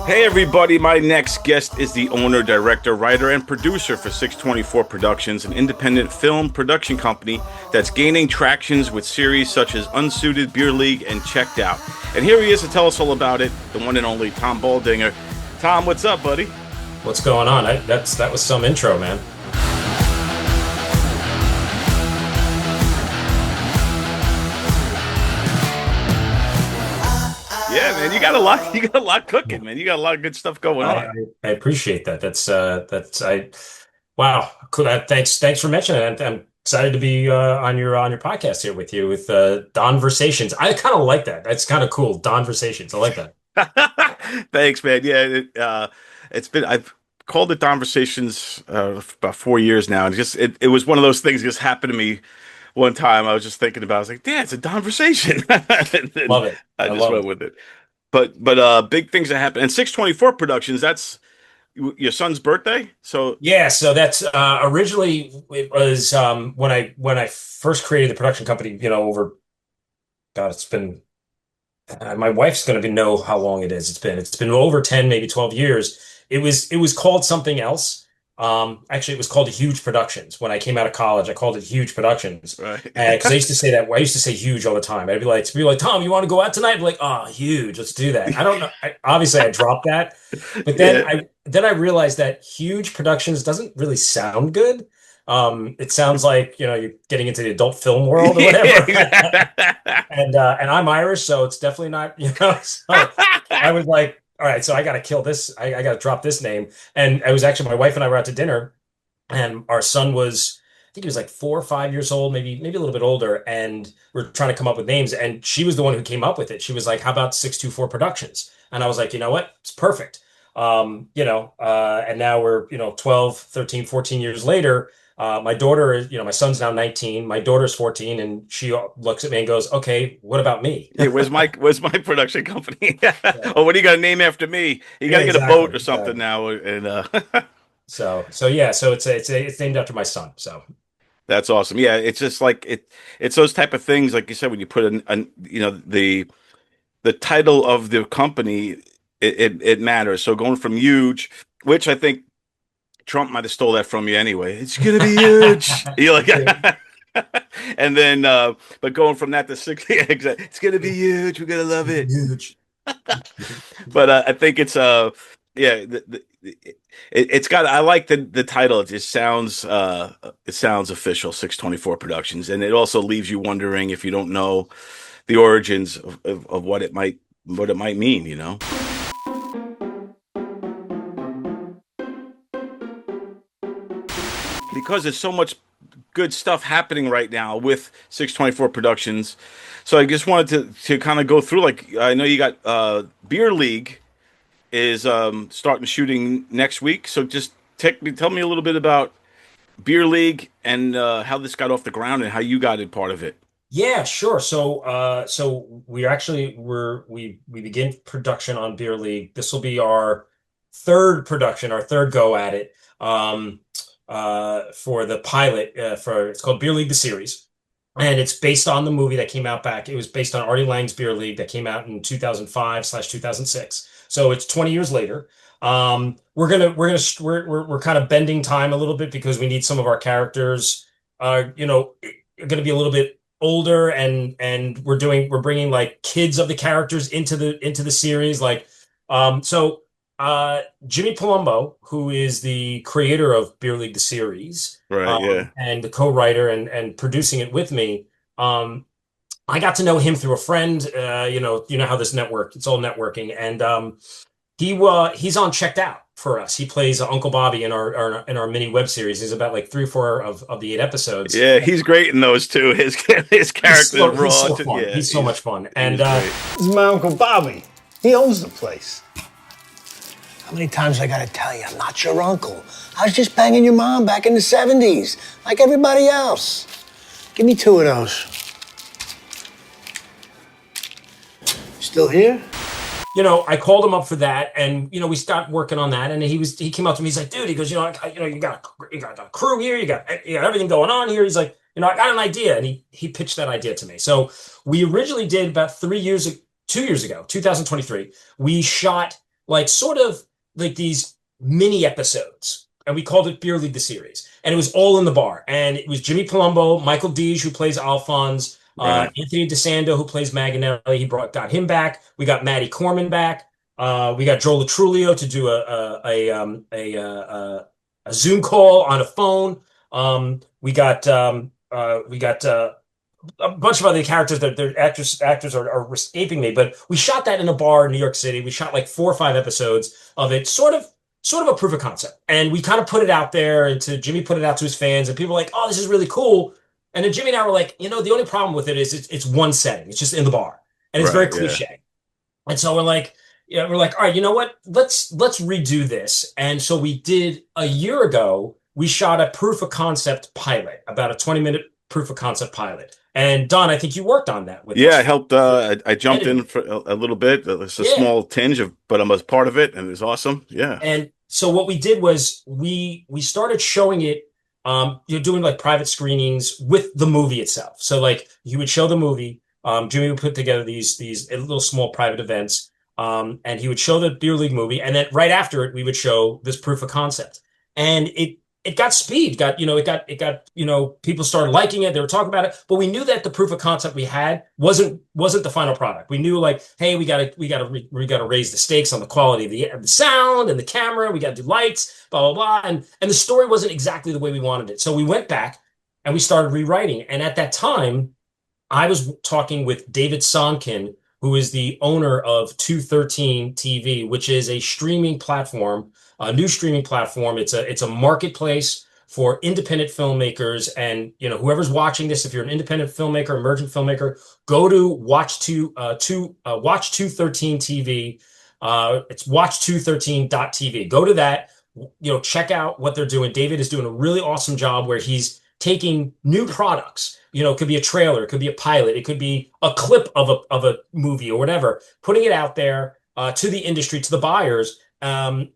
Hey everybody, my next guest is the owner, director, writer, and producer for 624 Productions, an independent film production company that's gaining tractions with series such as Unsuited, Beer League, and Checked Out. And here he is to tell us all about it, the one and only Tom Baldinger. Tom, what's up, buddy? What's going on? That was some intro, man. Yeah, man, you got a lot cooking, man. You got a lot of good stuff going I, I, on. I appreciate that. That's I wow. Cool. Thanks for mentioning it. I'm excited to be on your podcast here with you with DONversations. I kind of like that. That's kind of cool. DONversations. I like that. Thanks, man. Yeah, I've called it Conversations about 4 years now, and it was one of those things that just happened to me one time. I was just thinking about. It. I was like, "Yeah, it's a conversation," and Love it. I I just love went it. with it. But big things that happen. And 624 Productions. That's your son's birthday. So Yeah, so that's originally it was when I first created the production company, over God, it's been my wife's going to know how long it is. It's been over 10, maybe 12 years. It was called something else. Actually, it was called Huge Productions. When I came out of college, I called it Huge Productions. right. And because I used to say that, I used to say huge all the time. I'd be like, Tom, you want to go out tonight? I'd be like, oh, huge, let's do that. I don't know. Obviously, I dropped that, but then Yeah. I realized that Huge Productions doesn't really sound good. It sounds like you're getting into the adult film world or whatever. And I'm Irish, so it's definitely not. So I was like, all right, so I got to kill this. I got to drop this name. And I was actually my wife and I were out to dinner, and our son was, I think he was like 4 or 5 years old, maybe a little bit older, and we're trying to come up with names. And she was the one who came up with it. She was like, "How about 624 Productions?" And I was like, "You know what? It's perfect." And now we're 12, 13, 14 years later. My daughter is, my son's now 19, my daughter's 14, and she looks at me and goes, "Okay, what about me?" Yeah, where's my production company? Yeah, Oh, what are you gonna name after me? You yeah, gotta get a boat exactly, or something exactly. now, and So yeah, so it's named after my son. So that's awesome. Yeah, it's just like it's those type of things, like you said, when you put the title of the company, it matters. So going from huge, which I think Trump might have stole that from you anyway. It's gonna be huge. You're like, yeah, and then but going from that to 60, exactly, it's gonna be huge. We're gonna love it. huge. But I think it's yeah it's got I like the title. It sounds official, 624 Productions, and it also leaves you wondering if you don't know the origins of what it might mean, you know. Because there's so much good stuff happening right now with 624 Productions. So I just wanted to kind of go through, like, I know you got Beer League is starting shooting next week. So just tell me a little bit about Beer League and how this got off the ground and how you got in part of it. Yeah, sure. So we actually we begin production on Beer League. This will be our third production, our third go at it. For the pilot, for it's called Beer League the series, and it's based on the movie that came out back. It was based on Artie Lang's Beer League that came out in 2005/2006. So it's 20 years later. We're kind of bending time a little bit because we need some of our characters, going to be a little bit older, and we're bringing like kids of the characters into the series, like so Jimmy Palumbo, who is the creator of Beer League the series, Right, yeah. and the co-writer and producing it with me. I got to know him through a friend. You know how this network, it's all networking, and he's on Checked Out for us. He plays Uncle Bobby in our mini web series. He's about like 3 or 4 of the 8 episodes. Yeah, he's great in those too. His character is He's raw. so fun. Yeah, He's so much fun, and he's great. This is my Uncle Bobby. He owns the place. How many times I gotta tell you, I'm not your uncle. I was just banging your mom back in the 70s, like everybody else. Give me two of those. Still here? I called him up for that, and we start working on that. And he came up to me. He's like, "Dude," he goes, you got a crew here, you got everything going on here." He's like, "I got an idea," and he pitched that idea to me. So we originally did about 2 years ago, 2023. We shot like sort of like these mini episodes, and we called it Beer League the series. And it was all in the bar, and it was Jimmy Palumbo, Michael Deege, who plays Alphonse, Right. Anthony DeSando, who plays Maganelli. Got him back. We got Maddie Corman back. We got Joe Latrulio to do a Zoom call on a phone. We got a bunch of other characters that their actors are escaping me, but we shot that in a bar in New York City. We shot like 4 or 5 episodes of it, sort of a proof of concept. And we kind of put it out there and to Jimmy put it out to his fans, and people were like, oh, this is really cool. And then Jimmy and I were like, the only problem with it is it's one setting. It's just in the bar. And it's very Right. Yeah. cliche. And so we're like, all right, you know what? Let's redo this. And so we did a year ago, we shot a proof of concept pilot, about a 20-minute proof of concept pilot. And Don, I think you worked on that with Yeah, I us. helped. I jumped in Editing. for a little bit. It's a Yeah. small tinge of, but I was part of it, and it was awesome. Yeah. And so what we did was we started showing it, you're doing like private screenings with the movie itself. So like you would show the movie, Jimmy would put together these little small private events, and he would show the beer league movie, and then right after it, we would show this proof of concept. And it got speed, got people started liking it, they were talking about it, but we knew that the proof of concept we had wasn't the final product. We knew like, hey, we gotta raise the stakes on the quality of the sound and the camera, we gotta do lights, blah blah blah. And the story wasn't exactly the way we wanted it. So we went back and we started rewriting. And at that time, I was talking with David Sonkin, who is the owner of 213 TV, which is a streaming platform, a new streaming platform. It's a marketplace for independent filmmakers, and whoever's watching this, if you're an independent filmmaker, emergent filmmaker, go to watch 213 TV. It's watch213.tv. Go to that. Check out what they're doing. David is doing a really awesome job where he's taking new products. It could be a trailer, it could be a pilot, it could be a clip of a movie or whatever, putting it out there to the industry, to the buyers, and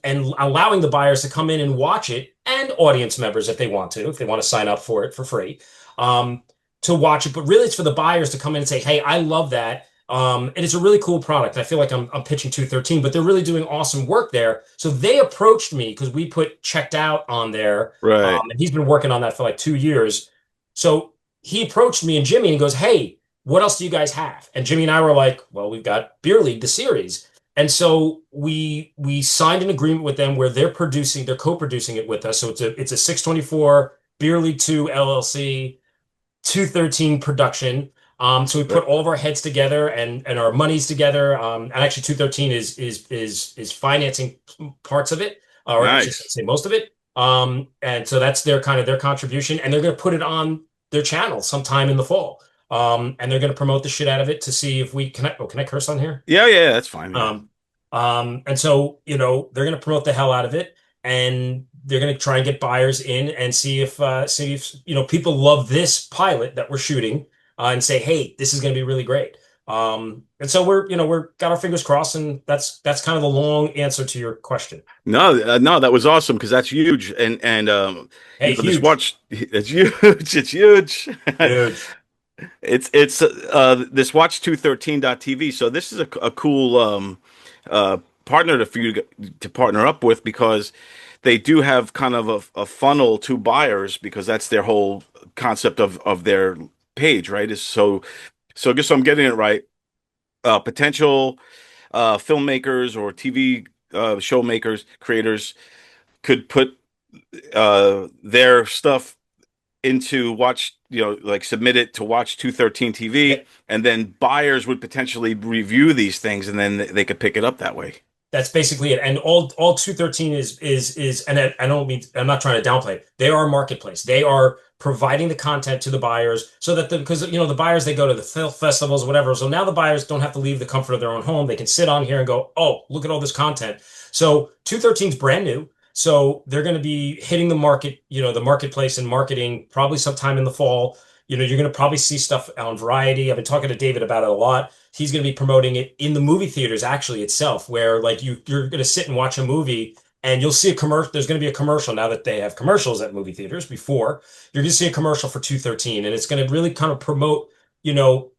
allowing the buyers to come in and watch it, and audience members if they want to sign up for it for free, to watch it. But really, it's for the buyers to come in and say, "Hey, I love that." And it's a really cool product. I feel like I'm pitching 213, but they're really doing awesome work there. So they approached me because we put Checked Out on there, Right. and he's been working on that for like 2 years. So he approached me and Jimmy and he goes, "Hey, what else do you guys have?" And Jimmy and I were like, "Well, we've got Beer League, the series." And so we signed an agreement with them where they're co-producing it with us. So it's a 624 Beer League 2 LLC 213 production. So we put all of our heads together and our monies together. And actually 213 is financing parts of it, or I should Nice. say most of it. And so that's their contribution, and they're going to put it on their channel sometime in the fall. And they're going to promote the shit out of it to see if we can. Can I curse on here? Yeah. Yeah. That's fine. Yeah. And so, they're going to promote the hell out of it, and they're going to try and get buyers in and see if people love this pilot that we're shooting, and say, hey, this is going to be really great. And so we're got our fingers crossed, and that's kind of the long answer to your question. No, no, that was awesome because that's huge, and Hey, this huge, watch, it's huge. It's huge. huge. It's this watch213.tv. So this is a cool partner for you to partner up with, because they do have kind of a funnel to buyers, because that's their whole concept of their page, right? Is so I guess I'm getting it right. Potential filmmakers or TV show makers, creators could put their stuff into like submit it to Watch 213 Yeah, TV, and then buyers would potentially review these things, and then they could pick it up that way. that's basically it. And all 213 is, and I don't mean, I'm not trying to downplay it. They are a marketplace. They are providing the content to the buyers so that because the buyers, they go to the film festivals, whatever. So now the buyers don't have to leave the comfort of their own home. They can sit on here and go, oh, look at all this content. So 213 is brand new. So they're going to be hitting the market, the marketplace and marketing probably sometime in the fall. You're going to probably see stuff on Variety. I've been talking to David about it a lot. He's going to be promoting it in the movie theaters actually itself, where like you're going to sit and watch a movie and you'll see a commercial. There's going to be a commercial now that they have commercials at movie theaters. Before, you're going to see a commercial for 213, and it's going to really kind of promote,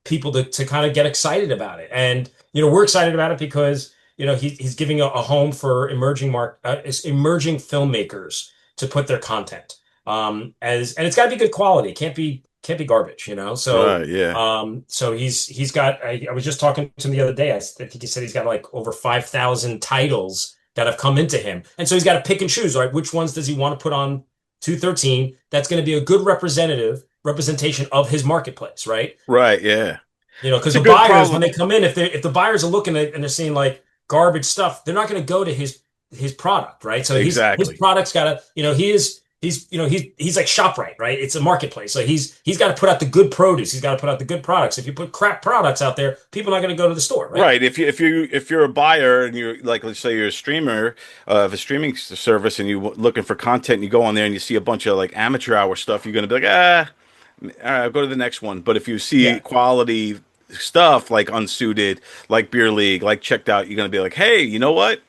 people to kind of get excited about it. And, we're excited about it because, he's giving a home for emerging filmmakers to put their content. And it's got to be good quality. Can't be garbage, So, Right, yeah. so he's got. I was just talking to him the other day. I think he said he's got like over 5,000 titles that have come into him, and so he's got to pick and choose, right? Which ones does he want to put on 213? That's going to be a good representation of his marketplace, right? Right, yeah. Because It's a the good buyers, when problem. they come in, if the buyers are looking at and they're seeing like garbage stuff, they're not going to go to his product, right? So his Exactly. product's got to, he's like ShopRite, right? It's a marketplace, so he's got to put out the good produce. He's got to put out the good products. If you put crap products out there, people are not going to go to the store, right? Right. If you're a buyer and you're like, let's say you're a streamer of a streaming service and you're looking for content and you go on there and you see a bunch of like amateur hour stuff, you're gonna be like, all right, I'll go to the next one. But if you see Yeah. quality stuff like Unsuited, like Beer League, like Checked Out, you're gonna be like, hey, you know what?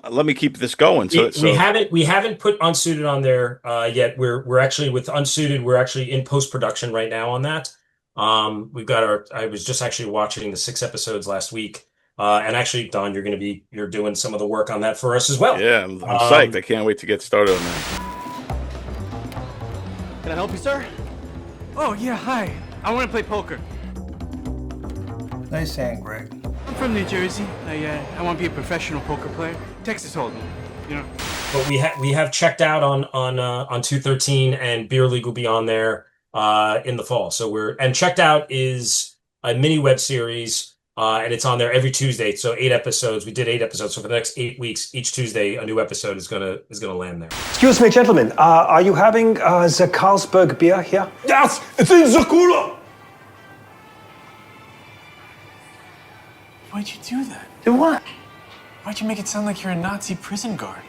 Let me keep this going. So We so haven't put Unsuited on there yet. We're actually with Unsuited. We're actually in post production right now on that. We've got our. I was just actually watching the 6 episodes last week, and actually, Don, you're doing some of the work on that for us as well. yeah, I'm psyched. Um, I can't wait to get started on that. Can I help you, sir? Oh, yeah, hi. I want to play poker. Nice hand, Greg. I'm from New Jersey. I want to be a professional poker player. Texas Hold'em, you know. but we have checked out on 213, and Beer League will be on there in the fall. So checked out is a mini web series, and it's on there every Tuesday. So 8 episodes. We did 8 episodes. So for the next 8 weeks, each Tuesday, a new episode is gonna land there. Excuse me, gentlemen. Are you having the Carlsberg beer here? Yes, it's in the cooler. Why'd you do that? Do what? Why'd you make it sound like you're a Nazi prison guard?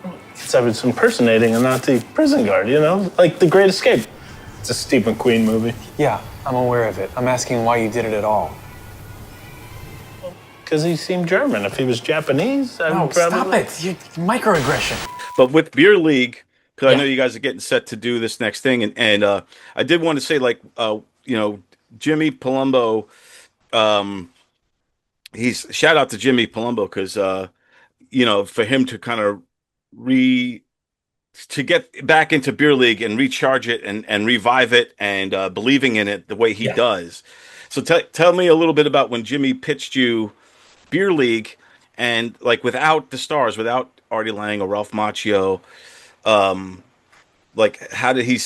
Because I was impersonating a Nazi prison guard, like The Great Escape. It's a Steve McQueen movie. Yeah, I'm aware of it. I'm asking why you did it at all. Because he seemed German. If he was Japanese, I No, would probably... stop it. You microaggression. But with Beer League, because I Yeah. know you guys are getting set to do this next thing, and I did want to say, like, Jimmy Palumbo, he's shout out to Jimmy Palumbo because for him to kind of re to get back into Beer League and recharge it and revive it and believing in it the way he Yeah. does. So tell me a little bit about when Jimmy pitched you Beer League and like without the stars, without Artie Lang or Ralph Macchio, like how did he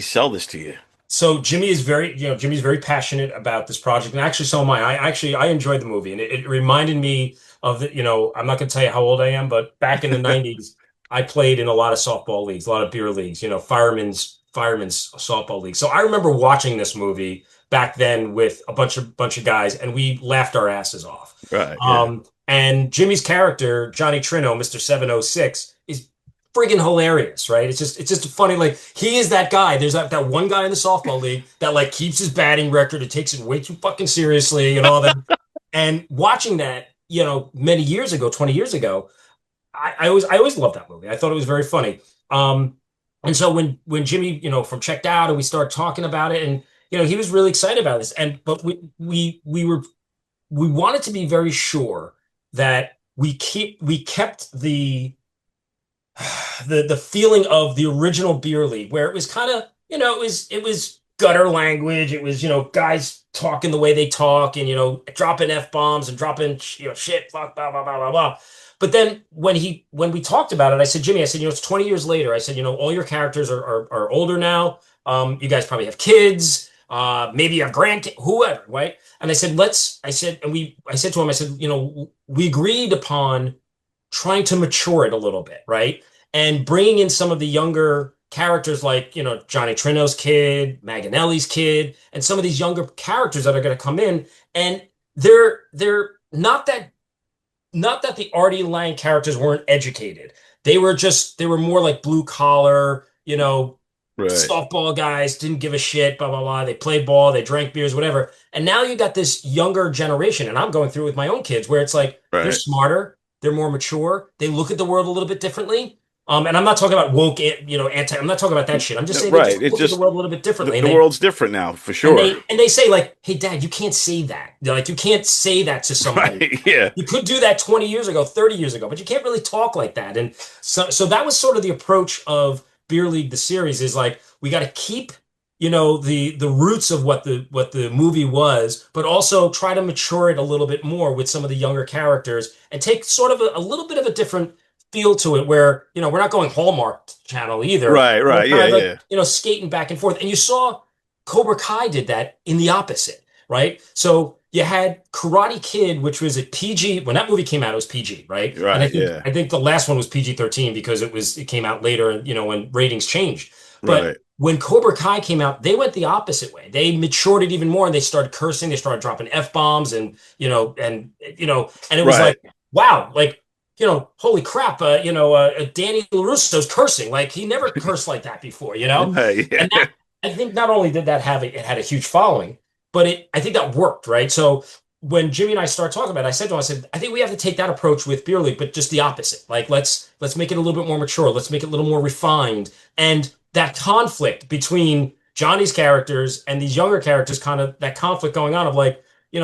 sell this to you? So Jimmy's very passionate about this project, and actually so am I. I enjoyed the movie, and it reminded me of I'm not going to tell you how old I am, but back in the 90s, I played in a lot of softball leagues, a lot of beer leagues, firemen's softball leagues. So I remember watching this movie back then with a bunch of guys, and we laughed our asses off. Right. Yeah. And Jimmy's character, Johnny Trino, Mr. 706, is friggin' hilarious, right? It's just funny. Like he is that guy. There's that one guy in the softball league that like keeps his batting record and takes it way too fucking seriously and all that. And watching that, many years ago, 20 years ago, I always loved that movie. I thought it was very funny. And so when Jimmy, from Checked Out, and we started talking about it, and he was really excited about this. But we wanted to be very sure that we kept the feeling of the original Beer League, where it was kind of, it was gutter language. It was, guys talking the way they talk and, dropping F-bombs and dropping, shit, fuck, blah, blah, blah, blah, blah. But then when we talked about it, I said, Jimmy, it's 20 years later. I said, all your characters are older now. You guys probably have kids. Maybe you have grandkids, whoever, right? And I said to him, I said, we agreed upon trying to mature it a little bit, right? And bringing in some of the younger characters like, Johnny Trino's kid, Maganelli's kid, and some of these younger characters that are going to come in. And they're not that the Artie Lang characters weren't educated. They were more like blue collar, Right. softball guys, didn't give a shit, blah, blah, blah. They played ball, they drank beers, whatever. And now you got this younger generation, and I'm going through with my own kids, where it's like they're Right. smarter, they're more mature, they look at the world a little bit differently. And I'm not talking about woke, anti. I'm not talking about that shit. I'm just saying they Right. just It's look at the just world a little bit differently, and the they world's different now, for and sure. they and they say like, "Hey, Dad, you can't say that. Like, you can't say that to somebody. Right. Yeah. You could do that 20 years ago, 30 years ago, but you can't really talk like that." And so that was sort of the approach of Beer League, the series, is like we got to keep, the roots of what the movie was, but also try to mature it a little bit more with some of the younger characters and take sort of a little bit of a different feel to it where, we're not going Hallmark channel either. Right. We're Right. kind Yeah. of like, Yeah. skating back and forth. And you saw Cobra Kai did that in the opposite, right? So you had Karate Kid, which was a PG. When that movie came out, it was PG, right? And I Right. think Yeah. I think the last one was PG-13 because it came out later, when ratings changed. But Right. when Cobra Kai came out, they went the opposite way. They matured it even more, and they started cursing. They started dropping F-bombs, and it was Right. like, wow, like, holy crap, Danny LaRusso's cursing. Like, he never cursed like that before, Right. And Yeah. that, I think not only did that have it had a huge following, but I think that worked, right? So when Jimmy and I started talking about it, I said to him, I said, I think we have to take that approach with Beer League, but just the opposite. Like, let's make it a little bit more mature. Let's make it a little more refined. And that conflict between Johnny's characters and these younger characters, kind of that conflict going on of like,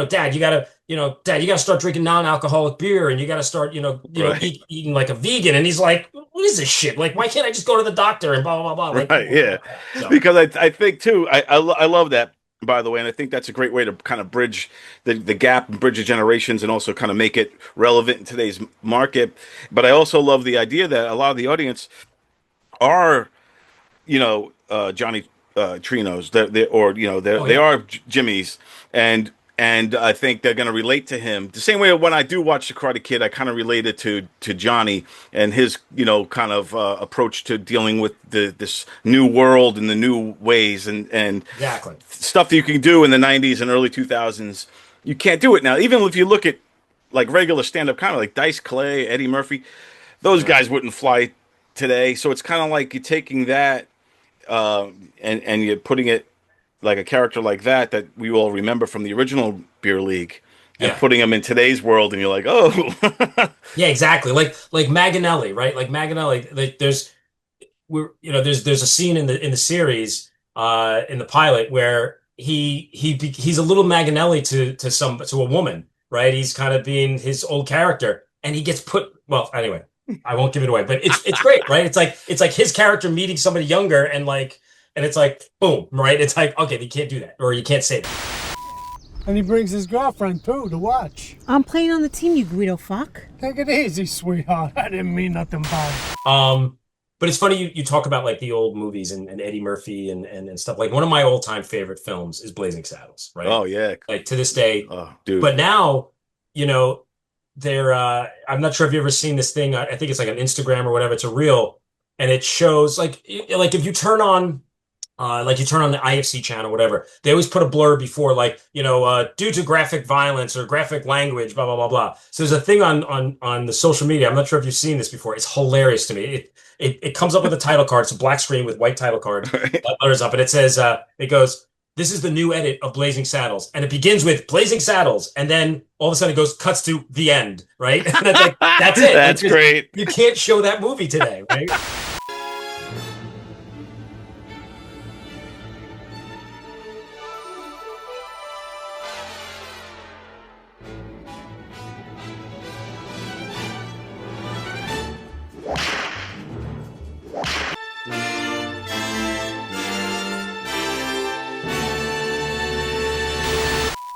Dad, you gotta start drinking non-alcoholic beer, and you gotta start, Right. eating like a vegan. And he's like, what is this shit? Like, why can't I just go to the doctor and blah blah blah blah? Like, Right. Yeah. so Because I think too, I love that, by the way, and I think that's a great way to kind of bridge the gap and bridge the generations and also kind of make it relevant in today's market. But I also love the idea that a lot of the audience are, Johnny Trinos, they yeah, are Jimmy's, and I think they're going to relate to him the same way. When I do watch the Karate Kid, I kind of related to Johnny and his kind of approach to dealing with this new world and the new ways and exactly. stuff that you can do in the 90s and early 2000s. You can't do it now. Even if you look at like regular stand-up comedy like Dice Clay, Eddie Murphy, those Yeah. guys wouldn't fly today. So it's kind of like you're taking that and you're putting it like a character like that we all remember from the original Beer League, and Yeah. putting him in today's world, and you're like, oh, Yeah, exactly. Like Maganelli, right? Like Maganelli, like there's a scene in the series in the pilot where he's a little Maganelli to a woman, right? He's kind of being his old character, and he gets put, well, anyway, I won't give it away, but it's great, right? It's like his character meeting somebody younger, and it's like boom, right? It's like, okay, you can't do that, or you can't say that. And he brings his girlfriend, too, to watch. I'm playing on the team, you Guido fuck. Take it easy, sweetheart. I didn't mean nothing by it. But it's funny you talk about like the old movies and Eddie Murphy and stuff. Like one of my all-time favorite films is Blazing Saddles, right? oh yeah, Like to this day. oh dude, But now, they're I'm not sure if you've ever seen this thing. I think it's like an Instagram or whatever. It's a reel, and it shows like if you turn on like you turn on the IFC channel, whatever, they always put a blur before, like, due to graphic violence or graphic language, blah, blah, blah, blah. So there's a thing on the social media. I'm not sure if you've seen this before. It's hilarious to me. It comes up with a title card. It's a black screen with white title card. Letters up, and it says, it goes, "This is the new edit of Blazing Saddles." And it begins with Blazing Saddles. And then all of a sudden it cuts to the end, right? And it's like, that's it. That's great. You can't show that movie today, right?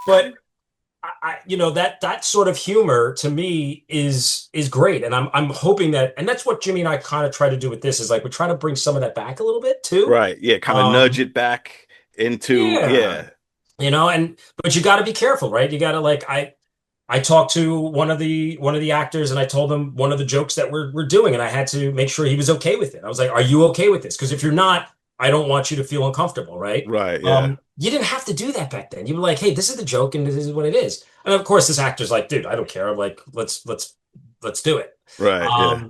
But that sort of humor to me is great, and I'm hoping that, and that's what Jimmy and I kind of try to do with this, is like we're trying to bring some of that back a little bit too. Right, yeah, kind of nudge it back into, Yeah, but you got to be careful, right? You got to, like, I talked to one of the actors, and I told him one of the jokes that we're doing, and I had to make sure he was okay with it. I was like, "Are you okay with this? Because if you're not, I don't want you to feel uncomfortable, right?" right, yeah, You didn't have to do that back then. You were like, "Hey, this is the joke, and this is what it is." And of course, this actor's like, "Dude, I don't care. I'm like, let's do it." right, yeah,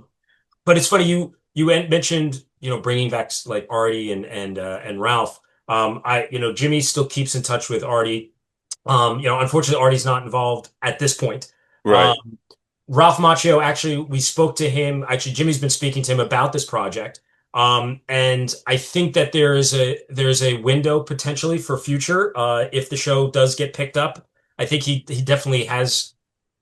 But it's funny mentioned, bringing back like Artie and Ralph. Jimmy still keeps in touch with Artie. Unfortunately, Artie's not involved at this point. right, Um, Ralph Macchio, actually, we spoke to him. Actually, Jimmy's been speaking to him about this project. And I think that there's a window potentially for future if the show does get picked up. I think he definitely has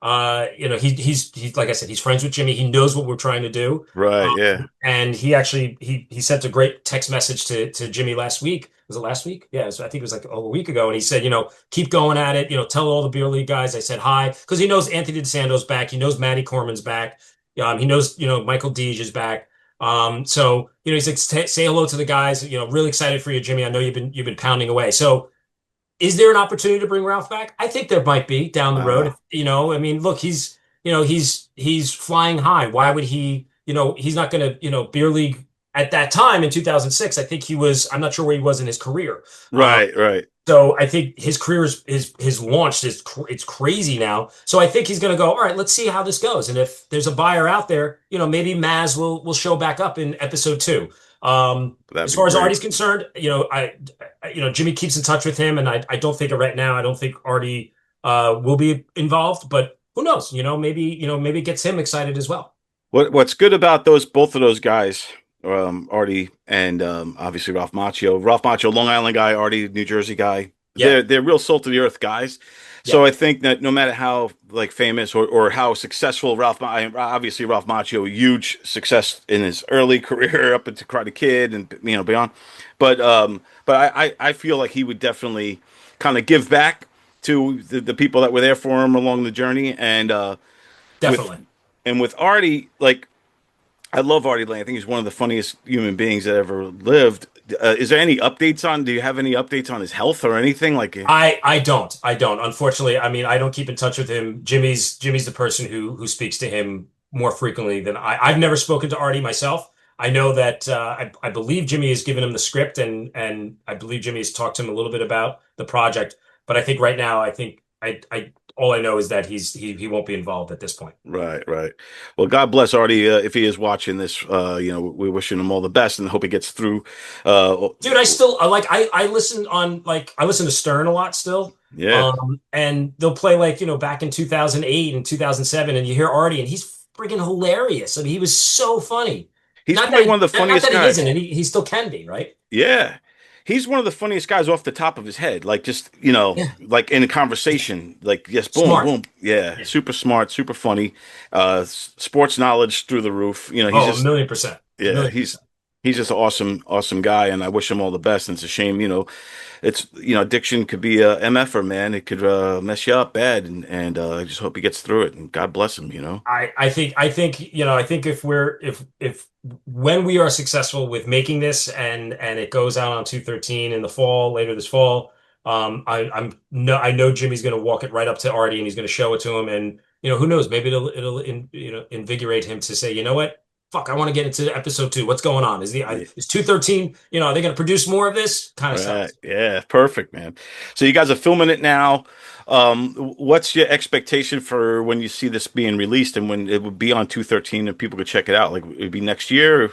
he's like I said, he's friends with Jimmy. He knows what we're trying to do. Right. Yeah. And he actually he sent a great text message to Jimmy last week. Was it last week? Yeah, I think it was like a week ago. And he said, keep going at it. Tell all the beer league guys I said hi because he knows Anthony DeSanto's back. He knows Matty Corman's back. He knows Michael Deege is back. So he's like say hello to the guys. Really excited for you, Jimmy. I know you've been pounding away. So is there an opportunity to bring Ralph back? I think there might be down the road. I mean, look, he's flying high. Why would he? He's not going to. Beer league at that time in 2006. I think he was. I'm not sure where he was in his career. Right. Right. So I think his career is launched. It's crazy now. So I think he's going to go. All right, let's see how this goes. And if there's a buyer out there, maybe Maz will show back up in episode 2. As far as Artie's concerned, Jimmy keeps in touch with him, and I don't think right now. I don't think Artie will be involved, but who knows? Maybe it gets him excited as well. What's good about both of those guys, Artie and obviously Ralph Macchio. Ralph Macchio, Long Island guy, Artie, New Jersey guy. Yeah. They're real salt of the earth guys. So I think that no matter how famous or how successful Ralph Macchio, huge success in his early career up into Karate Kid and beyond. But I feel like he would definitely kind of give back to the people that were there for him along the journey. And definitely. With Artie, I love Artie Lang. I think he's one of the funniest human beings that ever lived. Is there any updates on? Do you have any updates on his health or anything like? I don't. Unfortunately, I mean, I don't keep in touch with him. Jimmy's the person who speaks to him more frequently than I. I've never spoken to Artie myself. I know that I believe Jimmy has given him the script, and I believe Jimmy has talked to him a little bit about the project. But I think right now, I all I know is that he won't be involved at this point. Right. Well, God bless Artie if he is watching this. We're wishing him all the best and hope he gets through. Dude, I still I listen I listen to Stern a lot still. Yeah. And they'll play back in 2008 and 2007, and you hear Artie, and he's friggin' hilarious. I mean, he was so funny. He's probably one of the funniest guys. Not that guys. He isn't, and he still can be, right? Yeah. He's one of the funniest guys off the top of his head. Like in a conversation, boom, Smart. boom. Yeah. Super smart, super funny. Sports knowledge through the roof. He's just 1,000,000%. Yeah, he's just an awesome guy, and I wish him all the best. And it's a shame, it's addiction could be a MFer, man. It could mess you up bad, and I just hope he gets through it. And God bless him. I think if when we are successful with making this and it goes out on 213 in the fall later this fall, I know Jimmy's going to walk it right up to Artie and he's going to show it to him, and who knows, maybe it'll invigorate him to say, you know what, fuck, I want to get into episode 2. What's going on? Is 213? Are they going to produce more of this kind of stuff? Yeah, perfect, man. So you guys are filming it now. What's your expectation for when you see this being released and when it would be on 213 and people could check it out? Like, it'd be next year?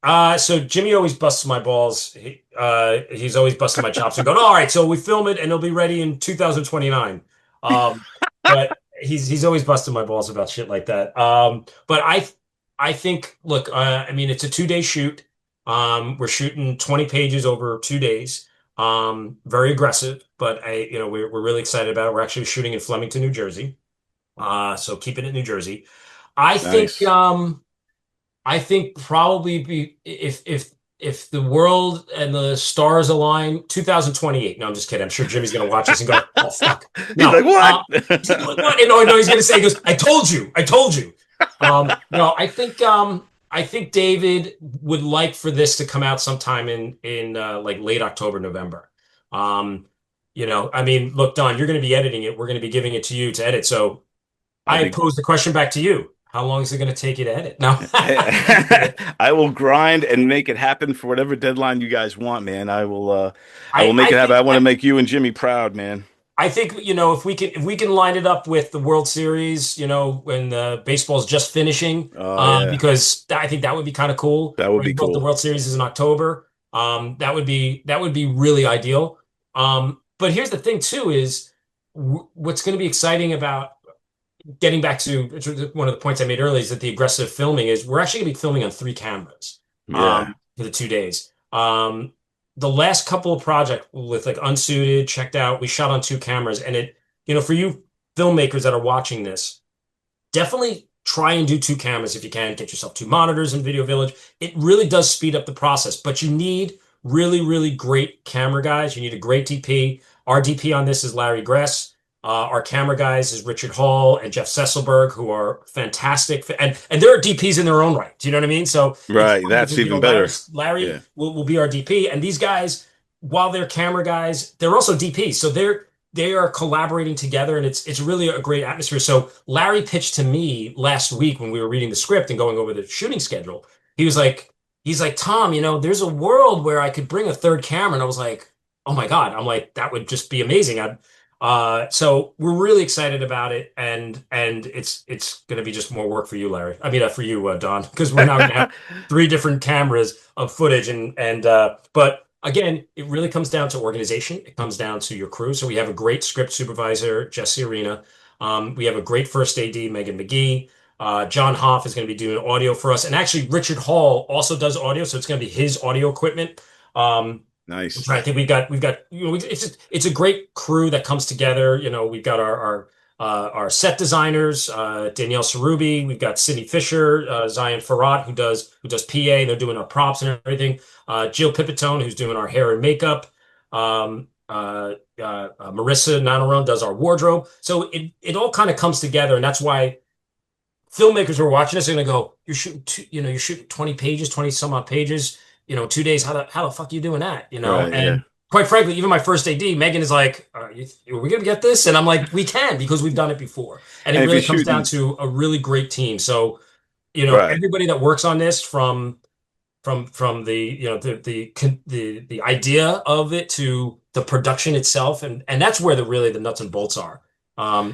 So Jimmy always busts my balls. He's always busting my chops and going, all right, so we film it and it'll be ready in 2029. But he's always busting my balls about shit like that. But I think, look, I mean, it's a 2-day shoot. We're shooting 20 pages over 2 days. Very aggressive, but we're really excited about it. We're actually shooting in Flemington, New Jersey. So keeping it in New Jersey. I think probably if the world and the stars align, 2028. No, I'm just kidding. I'm sure Jimmy's gonna watch this and go, "Oh fuck!" No, he's like, "What?" What? No, he's gonna say, "He goes, I told you." No, I think David would like for this to come out sometime in like late October, November. I mean, look, Don, you're going to be editing it. We're going to be giving it to you to edit. So I pose the question back to you. How long is it going to take you to edit? No, I will grind and make it happen for whatever deadline you guys want, man. I will make it happen. I want to make you and Jimmy proud, man. I think, if we can line it up with the World Series, when the baseball's just finishing, because I think that would be kind of cool. That would be cool. The World Series is in October. That would be really ideal. But here's the thing too, is what's going to be exciting about getting back to one of the points I made earlier is that the aggressive filming is we're actually going to be filming on three cameras Yeah. for the 2 days. The last couple of projects with like Unsuited, Checked Out, we shot on two cameras, and for you filmmakers that are watching this, definitely try and do two cameras if you can. Get yourself two monitors in Video Village. It really does speed up the process, but you need really, really great camera guys. You need a great DP. Our DP on this is Larry Gress. Our camera guys is Richard Hall and Jeff Sesselberg, who are fantastic, and they're DPs in their own right. Do you know what I mean? So it's Right. fun That's because even Larry, better. Larry Yeah. will be our DP, and these guys, while they're camera guys, they're also DPs. So they are collaborating together, and it's really a great atmosphere. So Larry pitched to me last week when we were reading the script and going over the shooting schedule. He was like, Tom, there's a world where I could bring a third camera, and I was like, oh my God, I'm like, that would just be amazing. So we're really excited about it, and it's going to be just more work for you, Larry. I mean, for you, Don, because we're now going to have three different cameras of footage, but again, it really comes down to organization. It comes down to your crew. So we have a great script supervisor, Jesse Arena. We have a great first AD, Megan McGee. John Hoff is going to be doing audio for us, and actually Richard Hall also does audio, so it's going to be his audio equipment. I'm Nice. trying to think. We've got it's a great crew that comes together. We've got our set designers, Danielle Sarubi. We've got Sydney Fisher, Zion Farad, who does PA. They're doing our props and everything. Jill Pipitone, who's doing our hair and makeup. Marissa Nanarone does our wardrobe. So it all kind of comes together, and that's why filmmakers who are watching this are going to go, you're shooting 20 pages, 20 some odd pages, 2 days. How the fuck are you doing that? Right. Yeah. And quite frankly, even my first AD, Megan is like, are we going to get this? And I'm like, we can, because we've done it before. And it And if really you're comes down shooting, to a really great team. So, right. everybody that works on this from the idea of it to the production itself, and that's where the nuts and bolts are,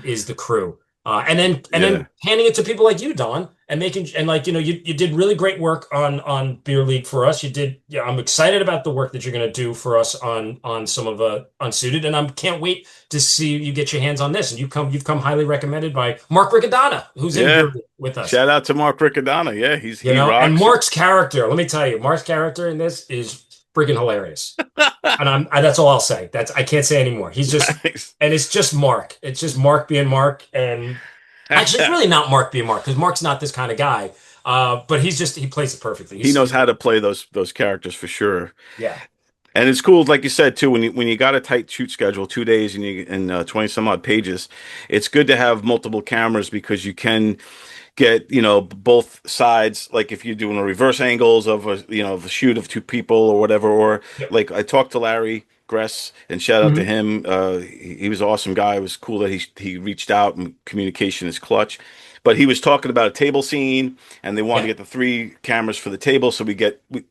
is the crew, and then Yeah. handing it to people like you, Don, and you did really great work on Beer League for us. You did. Yeah, I'm excited about the work that you're going to do for us on some of Unsuited, and I can't wait to see you get your hands on this. And you've come highly recommended by Mark Riccadonna, who's in Beer Yeah. League with us. Shout out to Mark Riccadonna. Yeah, he And rocks. Mark's character, let me tell you, Mark's character in this is freaking hilarious. And that's all I'll say. I can't say anymore. He's just, Nice. and it's just Mark. It's just Mark being Mark. And actually, it's really not Mark being Mark, because Mark's not this kind of guy. But he plays it perfectly. He knows how to play those characters for sure. Yeah. And it's cool, like you said too, when you got a tight shoot schedule, 2 days and 20 some odd pages, it's good to have multiple cameras because you can get both sides. Like if you're doing a reverse angles of the shoot of two people or whatever, or Yep. like I talked to Larry Gress and shout out to Mhm. him. He was an awesome guy. It was cool that he reached out, and communication is clutch. But he was talking about a table scene, and they wanted to Yeah. get the three cameras for the table, so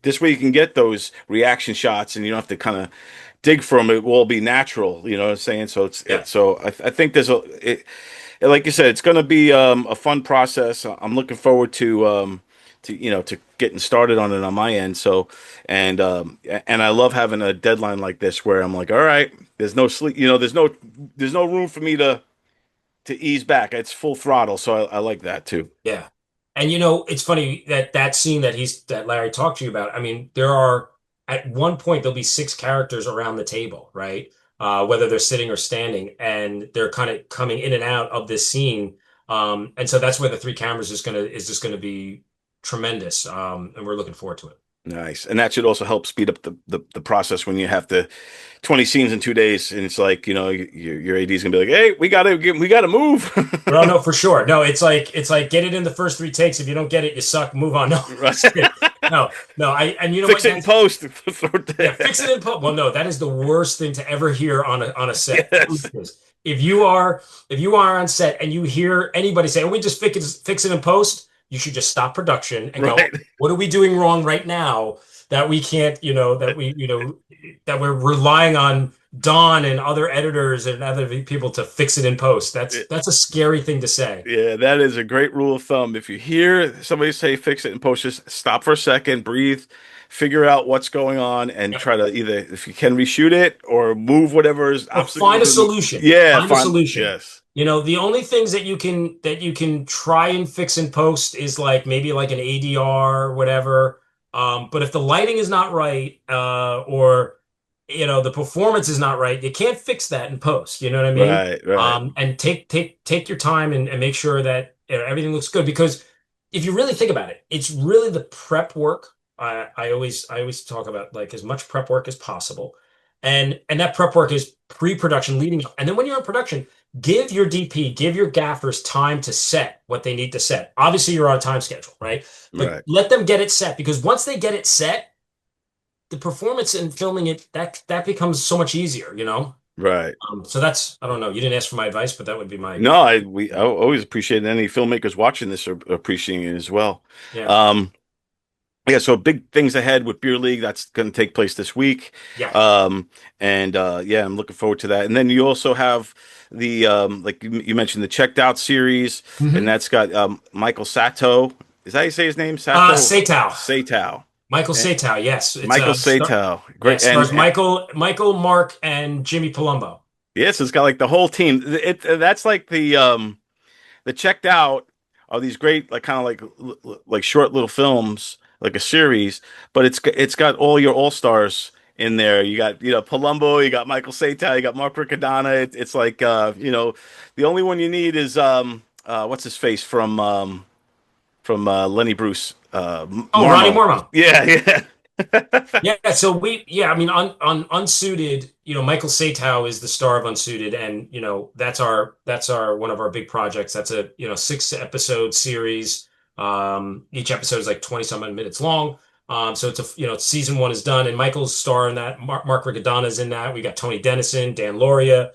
this way you can get those reaction shots, and you don't have to kind of dig for them. It will all be natural, you know what I'm saying? So Yeah. I think like you said, it's going to be a fun process. I'm looking forward to getting started on it on my end. So and I love having a deadline like this where I'm like, all right, there's no sleep, there's no room for me to ease back. It's full throttle, so I like that too. Yeah. And it's funny that scene that Larry talked to you about. I mean, at one point there'll be six characters around the table, right? Whether they're sitting or standing, and they're kind of coming in and out of this scene. And so that's where the three cameras is just gonna be tremendous. And we're looking forward to it. Nice, and that should also help speed up the process when you have to 20 scenes in 2 days, and it's like your AD's gonna be like, hey, we gotta move. Well, no, for sure. No, it's like get it in the first three takes. If you don't get it, you suck. Move on. No, Right. no. And you know Fix what? it in post. Yeah, fix it in post. Well, no, that is the worst thing to ever hear on a set. Yes. If you are on set and you hear anybody say, "Oh, we just fix it in post," you should just stop production and go, Right. "What are we doing wrong right now that we can't, that we're relying on Don and other editors and other people to fix it in post?" That's a scary thing to say. Yeah, that is a great rule of thumb. If you hear somebody say fix it in post, just stop for a second, breathe, figure out what's going on, and Yep. try to either, if you can, reshoot it or move whatever is Or find a solution. Yeah, Find a solution. Yes. The only things that you can try and fix in post is like maybe like an ADR or whatever. But if the lighting is not right, or the performance is not right, you can't fix that in post. You know what I mean? Right, right, And take your time and make sure that everything looks good because if you really think about it, it's really the prep work. I always talk about like as much prep work as possible, and that prep work is pre-production leading up, and then when you're in production give your DP, give your gaffers time to set what they need to set. Obviously, you're on a time schedule, right? But right, let them get it set because once they get it set, the performance and filming it that becomes so much easier. right. So that's I don't know. You didn't ask for my advice, but that would be my No, I always appreciate any filmmakers watching this are appreciating it as well. yeah Um, yeah, so big things ahead with Beer League. That's going to take place this week. yeah. And yeah, I'm looking forward to that. And then you also have the like you mentioned the Checked Out series, and Hmm. that's got Michael Sato. Is that how you say his name? Sato? Satow. Satow. Michael Eh, Satow. Yes, it's Michael Satow. yeah, Great. stars Michael, Mark, and Jimmy Palumbo. Yes, it's got like the whole team. That's like the Checked Out are these great like kind of like short little films like a series, but it's got all your all stars in there. You got Palumbo, you got Michael Sata, you got Mark Riccadonna. It's like the only one you need is what's his face from Lenny Bruce, Oh, Ronnie Marmo. Mormo. Yeah, yeah. Yeah, so I mean, on Unsuited, Michael Satow is the star of Unsuited, and that's our one of our big projects. That's a 6 episode series. Each episode is like 20 some minutes long. So season one is done, and Michael's star in that. Mark Riccadonna is in that. We got Tony Dennison, Dan Lauria,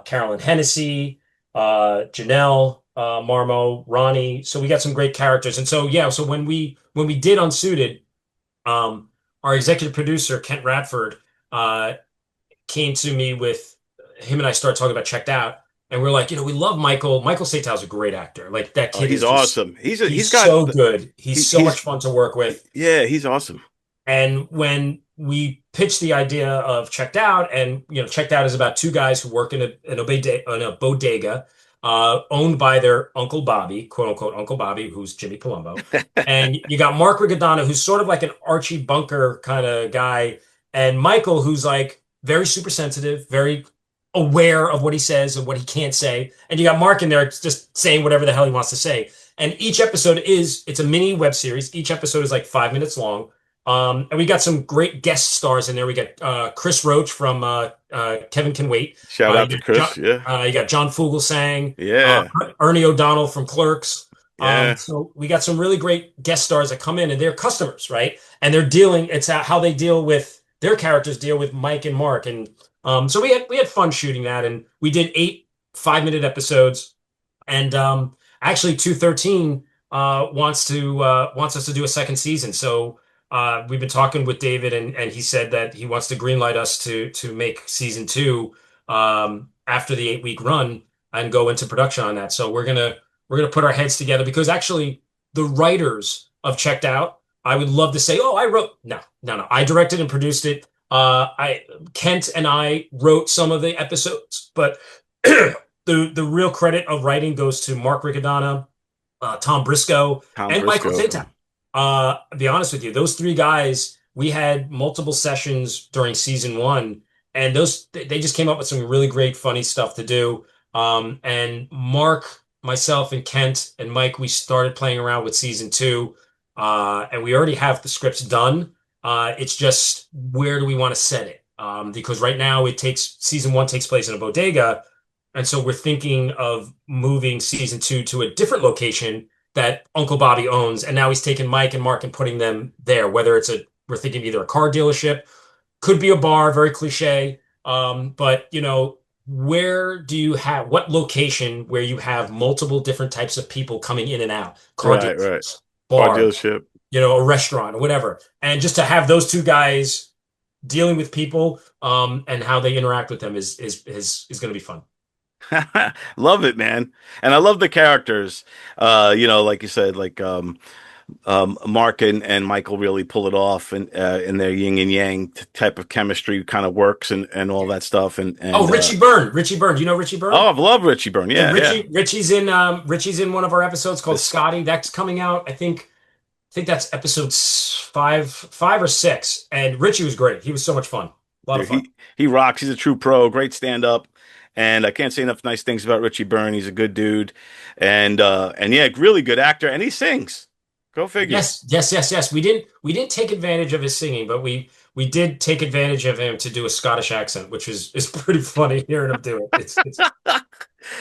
Carolyn Hennessy, Janelle, Marmo, Ronnie. So we got some great characters, and so yeah. So when we did Unsuited. Our executive producer, Kent Radford, uh, came to me with him and I started talking about Checked Out. And we're like, we love Michael. Michael Satow's a great actor. Like that Oh, kid he's is just, awesome. He's he's got so good. He's so much he's fun to work with. yeah, he's awesome. And when we pitched the idea of Checked Out, and Checked Out is about two guys who work in a bodega, owned by their Uncle Bobby, quote unquote Uncle Bobby, who's Jimmy Palumbo, and you got Mark Riccadonna, who's sort of like an Archie Bunker kind of guy, and Michael, who's like very super sensitive, very aware of what he says and what he can't say, and you got Mark in there just saying whatever the hell he wants to say. And each episode it's a mini web series. Each episode is like 5 minutes long. And we got some great guest stars in there. We got Chris Roach from Kevin Can Wait. Shout out You to got John, Chris. Yeah. you got John Fugelsang, Yeah. Ernie O'Donnell from Clerks. Yeah. So we got some really great guest stars that come in, and they're customers, right? And they're dealing. It's how they deal with their characters deal with Mike and Mark, and so we had fun shooting that, and we did 8 5-minute episodes, and actually 213 wants us to do a second season. So we've been talking with David, and he said that he wants to greenlight us to make season two after the 8 week run and go into production on that. So we're gonna put our heads together because actually the writers of Checked Out, I would love to say, oh, I wrote no, no, no, I directed and produced it. I Kent and I wrote some of the episodes, but the real credit of writing goes to Mark Riccadonna, Tom Briscoe, Tom and Michael Briscoe. Satan. I'll be honest with you, those three guys, we had multiple sessions during season one, and they just came up with some really great, funny stuff to do. And Mark, myself, and Kent and Mike, we started playing around with season two, and we already have the scripts done. It's just where do we want to set it? Because right now season one takes place in a bodega, and so we're thinking of moving season two to a different location that Uncle Bobby owns, and now he's taking Mike and Mark and putting them there. Whether we're thinking either a car dealership, could be a bar, very cliche. But where do you have what location where you have multiple different types of people coming in and out? Car Right, right. dealerships, Car bar, dealership. a restaurant or whatever, and just to have those two guys dealing with people, and how they interact with them is going to be fun. Love it, man. And I love the characters. Like you said, like Mark and Michael really pull it off, and their yin and yang type of chemistry kind of works, and all that stuff. Oh, Richie Byrne. Richie Byrne. Do you know Richie Byrne? Oh, I've loved Richie Byrne. Yeah, Yeah, yeah. Richie's in one of our episodes called This Scotty. That's coming out. I think that's episode five or six. And Richie was great. He was so much fun. A lot of dude, fun. he rocks. He's a true pro. Great stand up. And I can't say enough nice things about Richie Byrne. He's a good dude, and yeah, really good actor, and he sings. Go figure. Yes, yes, yes, yes. We didn't take advantage of his singing, but we did take advantage of him to do a Scottish accent, which is pretty funny hearing him do it.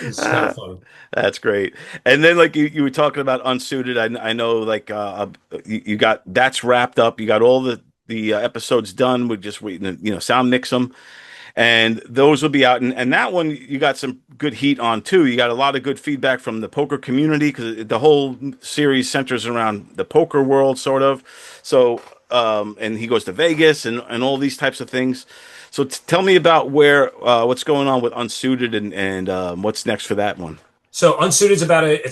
It's kind Ah, of funny. that's great. And then, like you were talking about Unsuited, I know like you got that's wrapped up. You got all the episodes done. We're just waiting to sound mix them, and those will be out. And that one you got some good heat on too. You got a lot of good feedback from the poker community because the whole series centers around the poker world, sort of. So, and he goes to Vegas and all these types of things. So tell me about what's going on with Unsuited and what's next for that one. So Unsuited is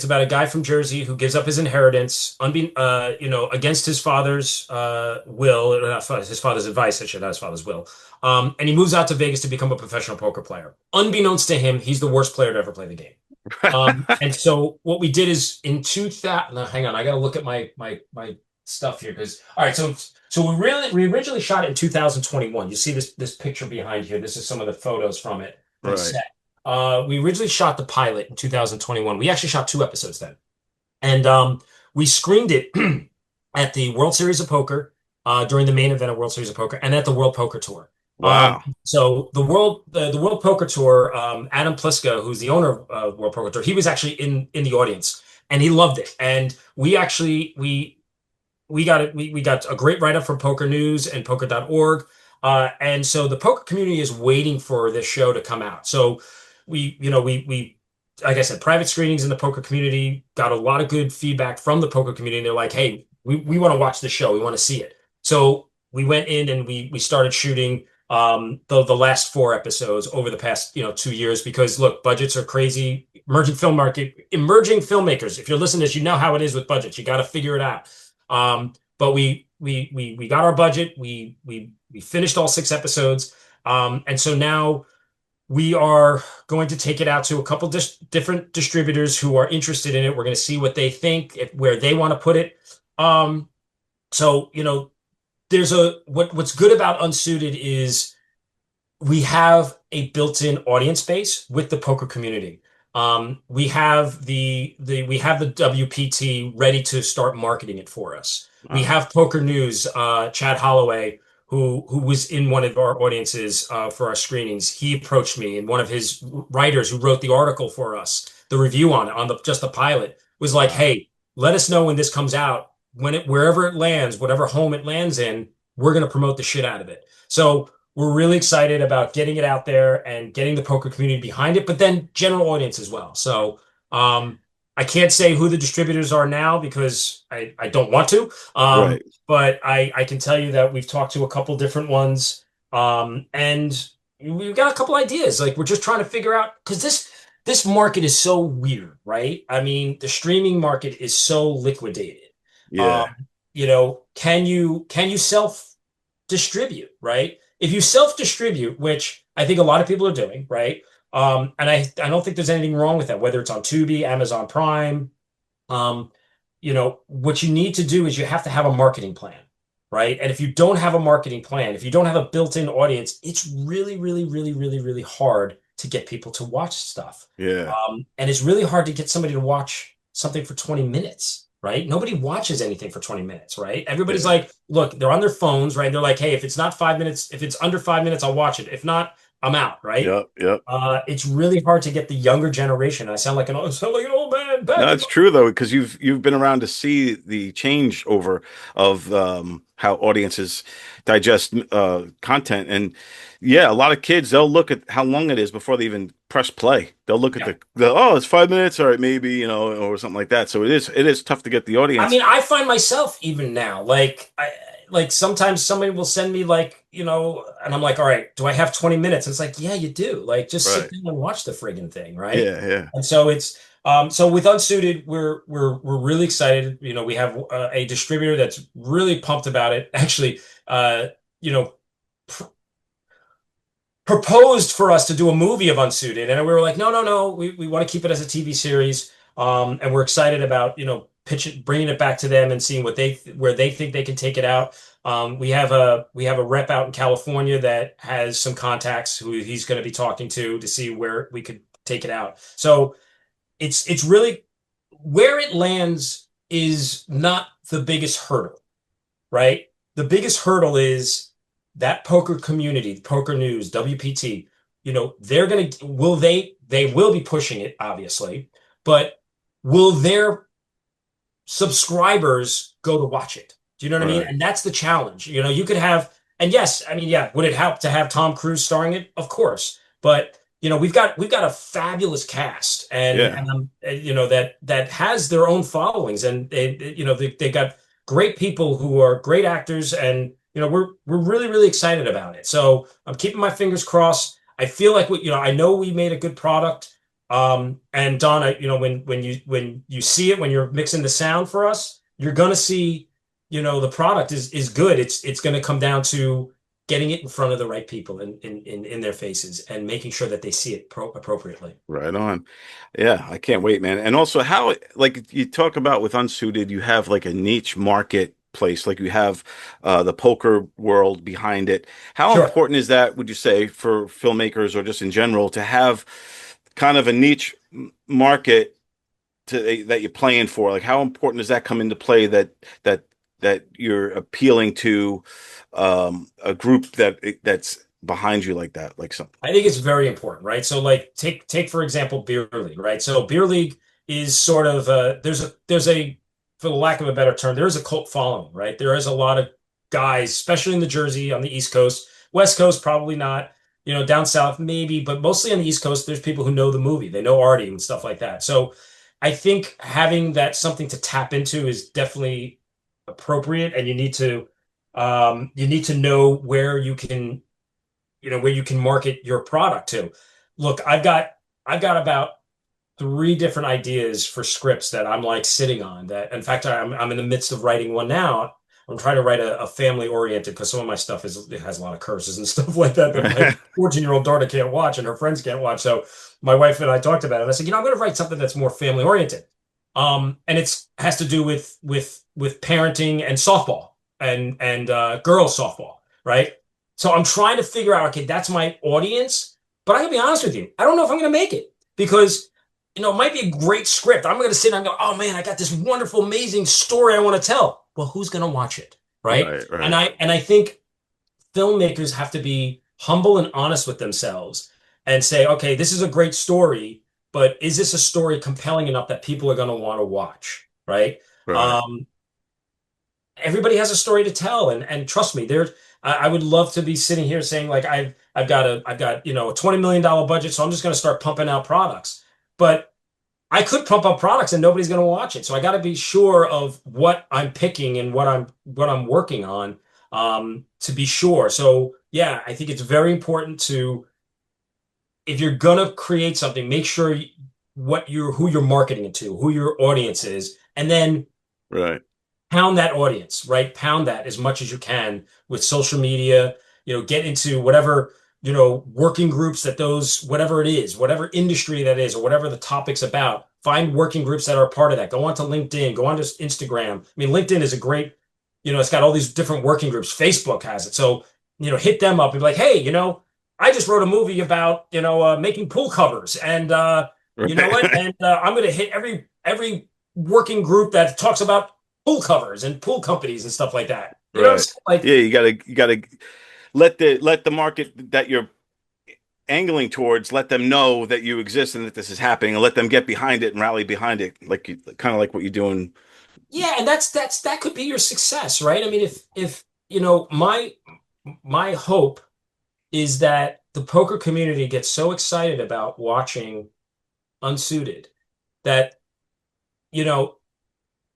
about a guy from Jersey who gives up his inheritance, against his father's will, or not his father's advice, I should not his father's will. And he moves out to Vegas to become a professional poker player. Unbeknownst to him, he's the worst player to ever play the game. And so what we did is in 2000. Now, hang on, I got to look at my stuff here because all right, so we originally shot it in 2021. You see this picture behind here. This is some of the photos from it. Right. We originally shot the pilot in 2021. We actually shot 2 episodes then. And we screened it at the World Series of Poker during the main event of World Series of Poker and at the World Poker Tour. Wow. So the World Poker Tour, Adam Pliska, who's the owner of World Poker Tour, he was actually in the audience and he loved it. And we got a great write-up from Poker News and poker.org. And so the poker community is waiting for this show to come out. So we like I said, private screenings in the poker community got a lot of good feedback from the poker community. And they're like, hey, we want to watch the show. We want to see it. So we went in and we started shooting the last 4 episodes over the past 2 years because look, budgets are crazy. Emerging filmmakers. If you're listening to this, you know how it is with budgets. You got to figure it out. But we got our budget. We finished all 6 episodes. And so now we are going to take it out to a couple different distributors who are interested in it. We're going to see what they think, where they want to put it. So there's what's good about Unsuited is we have a built-in audience base with the poker community. We have the WPT ready to start marketing it for us. We have Poker News, Chad Holloway, who was in one of our audiences for our screenings. He approached me, and one of his writers who wrote the article for us, the review on it, just the pilot, was like, "Hey, let us know when this comes out. Wherever it lands, whatever home it lands in, we're going to promote the shit out of it." So we're really excited about getting it out there and getting the poker community behind it, but then general audience as well. So I can't say who the distributors are now because I don't want to. Right. But I can tell you that we've talked to a couple different ones, and we've got a couple ideas. Like we're just trying to figure out because this market is so weird, right? I mean, the streaming market is so liquidated. Yeah. Can you self distribute, right? If you self distribute, which I think a lot of people are doing, right? And I don't think there's anything wrong with that, whether it's on Tubi, Amazon Prime. What you need to do is you have to have a marketing plan, right? And if you don't have a marketing plan, if you don't have a built-in audience, it's really, really, really, really, really hard to get people to watch stuff. Yeah. And it's really hard to get somebody to watch something for 20 minutes, right? Nobody watches anything for 20 minutes, right? Everybody's like, look, they're on their phones, right? They're like, hey, if it's not 5 minutes, if it's under 5 minutes, I'll watch it. If not, I'm out, right? Yep. It's really hard to get the younger generation. I sound like an old man. No, it's true though, because you've been around to see the change over of how audiences digest content, and yeah, a lot of kids they'll look at how long it is before they even press play. They'll look at it's 5 minutes, all right, maybe or something like that. So it is tough to get the audience. I mean, I find myself even now, like sometimes somebody will send me and I'm like, all right, do I have 20 minutes? And it's like, yeah, you do. Like, just sit down and watch the friggin' thing, right? Yeah. And so it's, So with Unsuited, we're really excited. You know, we have a distributor that's really pumped about it. Actually, you know, pr proposed for us to do a movie of Unsuited, and we were like, no, no, no, we want to keep it as a TV series. And we're excited about, pitching, bringing it back to them and seeing where they think they can take it out. We have a rep out in California that has some contacts who he's going to be talking to see where we could take it out. So it's really where it lands is not the biggest hurdle, right? The biggest hurdle is that poker community, poker news, WPT, they're going to, they will be pushing it, obviously, but will their subscribers go to watch it? Do you know what I mean? Right. And that's the challenge. You could have, and yes, I mean, yeah, would it help to have Tom Cruise starring it? Of course. But we've got a fabulous cast, and Yeah. that has their own followings, and they got great people who are great actors, and we're really really excited about it. So I'm keeping my fingers crossed. I feel like I know we made a good product. And Don, when you see it, when you're mixing the sound for us, you're gonna see the product is good. It's going to come down to getting it in front of the right people in their faces and making sure that they see it appropriately. Right on. Yeah, I can't wait, man. And also how, like you talk about with Unsuited, you have like a niche marketplace, like you have the poker world behind it. How Sure. important is that, would you say, for filmmakers or just in general to have kind of a niche market that you're playing for? Like how important does that come into play that you're appealing to a group that's behind you like that, like some. I think it's very important, right? So like take for example beer league, right? So beer league is sort of there's a for the lack of a better term, there is a cult following, right? There is a lot of guys, especially in the Jersey on the East Coast, West Coast probably not, down south maybe, but mostly on the East Coast, there's people who know the movie, they know Artie and stuff like that. So I think having that something to tap into is definitely appropriate, and you need to know where you can market your product to. Look, I've got about three different ideas for scripts that I'm like sitting on, that in fact I'm in the midst of writing one now. I'm trying to write a family oriented, because some of my stuff it has a lot of curses and stuff like that my 14-year-old daughter can't watch and her friends can't watch. So my wife and I talked about it, and I said, I'm going to write something that's more family oriented. And it's has to do with parenting and softball and girls softball, right? So I'm trying to figure out, okay, that's my audience, but I gotta be honest with you, I don't know if I'm gonna make it, because it might be a great script. I'm gonna sit and go, oh man, I got this wonderful, amazing story I want to tell. Well, who's gonna watch it, right? Right. And I think filmmakers have to be humble and honest with themselves and say, okay, this is a great story, but is this a story compelling enough that people are gonna want to watch, right? Right. Um, Everybody has a story to tell, and trust me, I would love to be sitting here saying like I've got a $20 million budget, so I'm just going to start pumping out products. But I could pump up products and nobody's going to watch it. So I got to be sure of what I'm picking and what I'm working on, to be sure. So yeah, I think it's very important to, if you're going to create something, make sure who you're marketing it to, who your audience is, and then Right. pound that audience, right? Pound that as much as you can with social media, get into whatever, working groups whatever it is, whatever industry that is, or whatever the topic's about. Find working groups that are part of that. Go onto LinkedIn, go onto Instagram. I mean, LinkedIn is a great, it's got all these different working groups. Facebook has it. So, hit them up and be like, hey, I just wrote a movie about, making pool covers. And you know what? And I'm going to hit every working group that talks about pool covers and pool companies and stuff like that. Right. Like, yeah, you gotta let the market that you're angling towards, let them know that you exist and that this is happening, and let them get behind it and rally behind it, like kind of like what you're doing. Yeah, and that could be your success, right? I mean, if my hope is that the poker community gets so excited about watching Unsuited that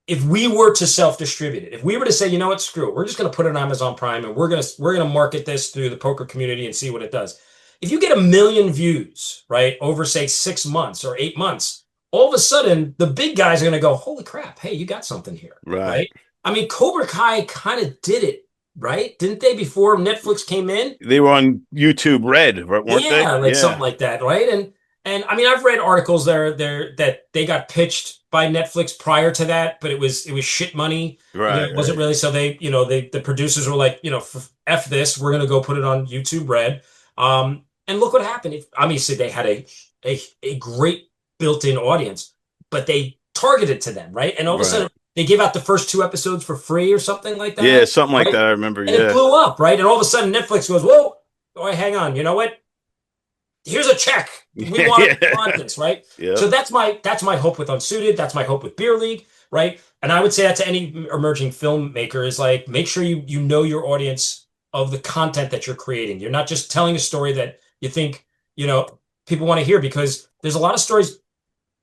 if we were to self-distribute it, if we were to say, you know what, screw it, we're just going to put it on Amazon Prime and we're gonna market this through the poker community and see what it does. If you get 1 million views, right, over say 6 months or 8 months, all of a sudden the big guys are going to go, holy crap, hey, you got something here, Right. right? I mean, Cobra Kai kind of did it, right? Didn't they before Netflix came in? They were on YouTube Red, weren't they? Yeah, like something Yeah. like that, right? And I mean, I've read articles there that they got pitched by Netflix prior to that, but it was shit money. Right, It wasn't right. really so the producers were like, F this, we're gonna go put it on YouTube Red. And look what happened. Obviously they had a great built-in audience, but they targeted to them, right? And all of a Right. sudden they gave out the first two episodes for free or something like Yeah, that, something like right? that. I remember. And it Yeah. blew up, right? And all of a sudden Netflix goes, whoa, oh, hang on, you know what? Here's a check. We want to Yeah. want this, right? Yeah. So that's my hope with Unsuited. That's my hope with Beer League, right? And I would say that to any emerging filmmaker is like, make sure you know your audience of the content that you're creating. You're not just telling a story that you think, people want to hear, because there's a lot of stories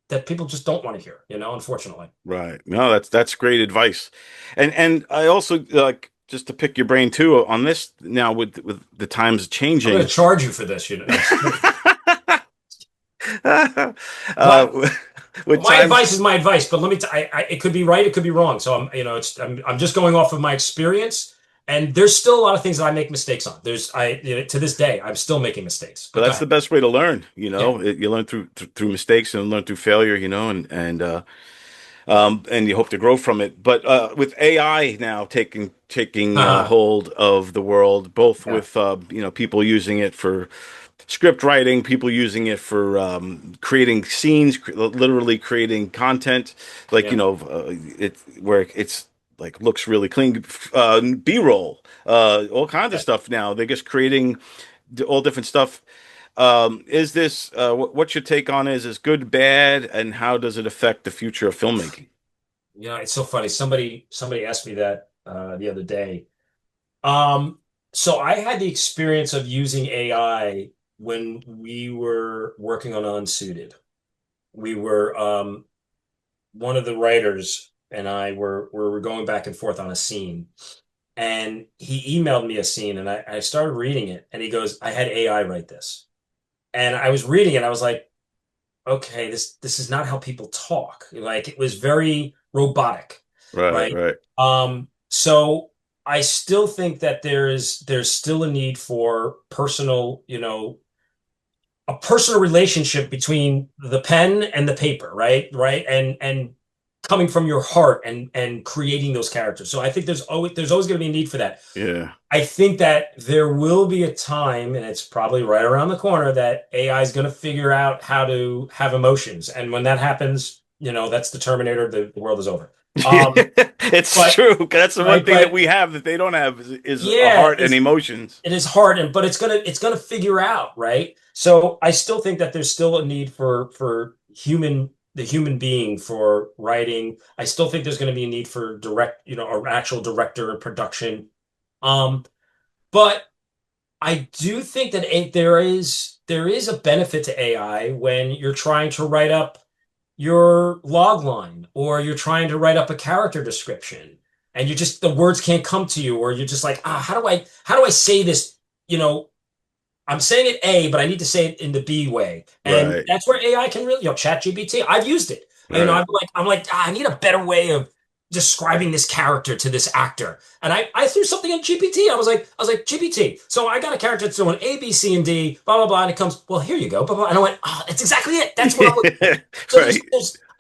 that people just don't want to hear, unfortunately. Right. No, that's great advice. And I also like just to pick your brain too on this now with the times I'm going changing. to charge you for this, uh, But with my times. advice is my advice, but let me. It could be right, it could be wrong. So I'm just going off of my experience, and there's still a lot of things that I make mistakes on. To this day, I'm still making mistakes. But But go that's the ahead. best way to learn. Yeah. You learn through mistakes and learn through failure. And you hope to grow from it. But with AI now taking hold of the world, both Yeah. with people using it for script writing, people using it for creating scenes, literally creating content, like Yeah. it where it's like looks really clean, B-roll, all kinds of Yeah. stuff now. They're just creating all different stuff. Is this what's your take on is good, bad, and how does it affect the future of filmmaking? It's so funny. Somebody asked me that the other day. Um, so I had the experience of using AI when we were working on Unsuited. We were one of the writers and I were going back and forth on a scene, and he emailed me a scene, and I started reading it, and he goes, I had AI write this. And I was reading it, I was like, okay, this is not how people talk. Like, it was very robotic, Right, right? right. So I still think that there's still a need for a personal relationship between the pen and the paper, right, and coming from your heart and creating those characters. So I think there's always going to be a need for that. Yeah. I think that there will be a time, and it's probably right around the corner, that AI is going to figure out how to have emotions, and when that happens, that's the Terminator. The world is over. It's But true. 'Cause that's the one right, thing that but we have that they don't have is a yeah, heart and emotions. it is hard, but it's gonna figure out, right? So I still think that there's still a need for the human being for writing. I still think there's going to be a need for an actual director and production. Um, but I do think that there is a benefit to AI when you're trying to write up your log line, or you're trying to write up a character description, and the words can't come to you, or you're just like, how do I say this? You know, I'm saying it A, but I need to say it in the B way. And Right, that's where AI can really, Chat GPT. I've used it. right. I'm like, I need a better way of describing this character to this actor. And I threw something in GPT. I was like, GPT. So I got a character that's doing A, B, C, and D, blah, blah, blah. And it comes, well, here you go, blah, blah. And I went, oh, that's exactly it. That's what I'm looking for. So Right.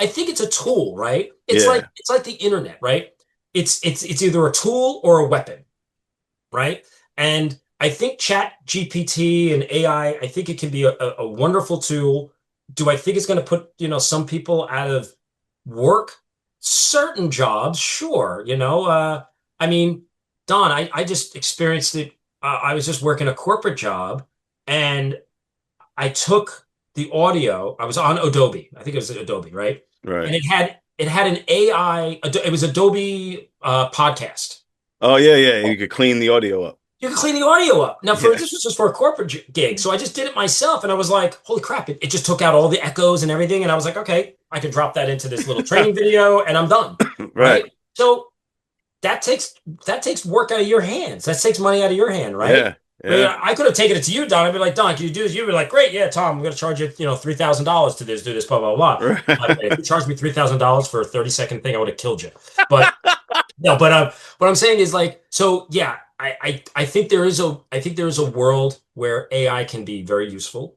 I think it's a tool, right? It's like Yeah. it's like the internet, right? It's either a tool or a weapon, right? And I think Chat GPT and AI, I think it can be a wonderful tool. Do I think it's going to put, some people out of work? Certain jobs, sure. I mean, Don, I just experienced it. I was just working a corporate job, and I took the audio. I was on Adobe. I think it was Adobe, right? And Right. it had an AI. It was Adobe podcast. Oh yeah, yeah. You could clean the audio up. You can clean the audio up. Now, Yeah. this was just for a corporate gig, so I just did it myself, and I was like, "Holy crap!" It just took out all the echoes and everything, and I was like, "Okay, I can drop that into this little training video, and I'm done." Right. Right? So that takes work out of your hands. That takes money out of your hand, right? Yeah. But Yeah. I could have taken it to you, Don. I'd be like, Don, can you do this? You'd be like, great, yeah, Tom, I'm going to charge you, $3,000 to do this, blah, blah, blah. By the way, if you charged me $3,000 for a 30-second thing, I would have killed you. But no, but what I'm saying is like, so yeah, I think there is a world where AI can be very useful.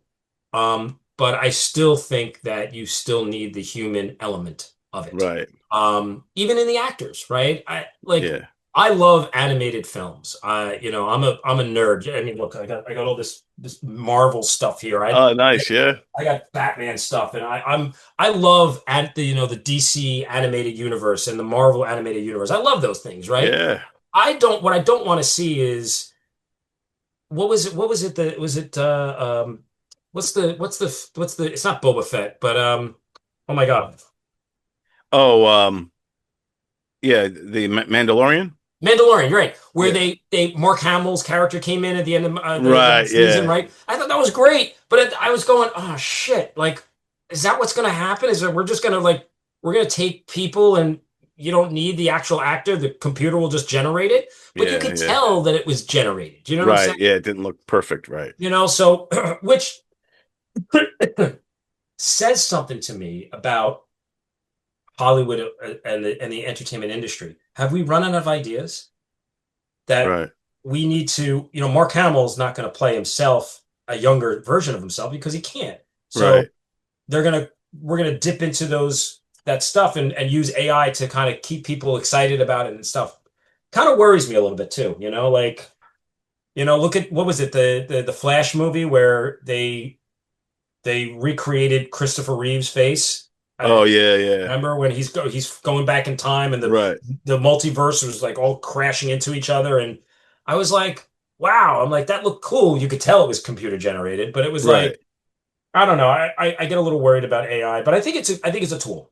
But I still think that you still need the human element of it. Right. Even in the actors, right? Yeah. I love animated films. I'm a nerd. I mean, look, I got all this Marvel stuff here. Oh, nice. Yeah. I got Batman stuff, and I love at the DC animated universe and the Marvel animated universe. I love those things, right? Yeah. What I don't want to see is what was it that was it what's the it's not Boba Fett, but oh my God. Oh, yeah, the Mandalorian. Mandalorian, right? Where Yeah. they Mark Hamill's character came in at the end of the Right. last season, Yeah. right? I thought that was great, but I was going, oh shit! Like, is that what's going to happen? Is that we're just going to we're going to take people and you don't need the actual actor, the computer will just generate it, but you Yeah. could Yeah. tell that it was generated. You know what I'm Right. saying? Yeah. It didn't look perfect. Right. So which says something to me about Hollywood and the entertainment industry. Have we run out of ideas that Right. we need to, Mark Hamill's not going to play himself, a younger version of himself, because he can't. So Right. we're gonna dip into that stuff and use AI to kind of keep people excited about it and stuff. Kind of worries me a little bit too, look at what was it, the Flash movie where they recreated Christopher Reeve's face. Oh, yeah. Yeah. Remember when he's going back in time and the Right. the multiverse was like all crashing into each other, and I was like, wow, I'm like that looked cool. You could tell it was computer generated, but it was Right. like I don't know. I get a little worried about AI, but I think it's a tool.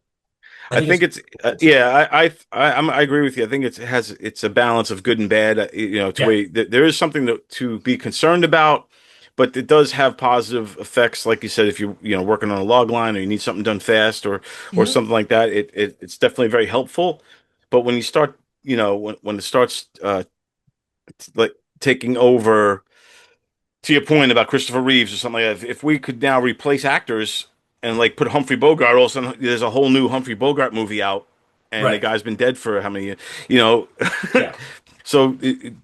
I I think it's think it's yeah. I agree with you. I think it's a balance of good and bad. To yeah. where there is something to be concerned about, but it does have positive effects. Like you said, if you're working on a log line or you need something done fast or Mhm. something like that, it's definitely very helpful. But when you start, when it starts like taking over, to your point about Christopher Reeves or something like that, if we could now replace actors and like put Humphrey Bogart, all of a sudden there's a whole new Humphrey Bogart movie out, and the Right. guy's been dead for how many years, you know? Yeah. So it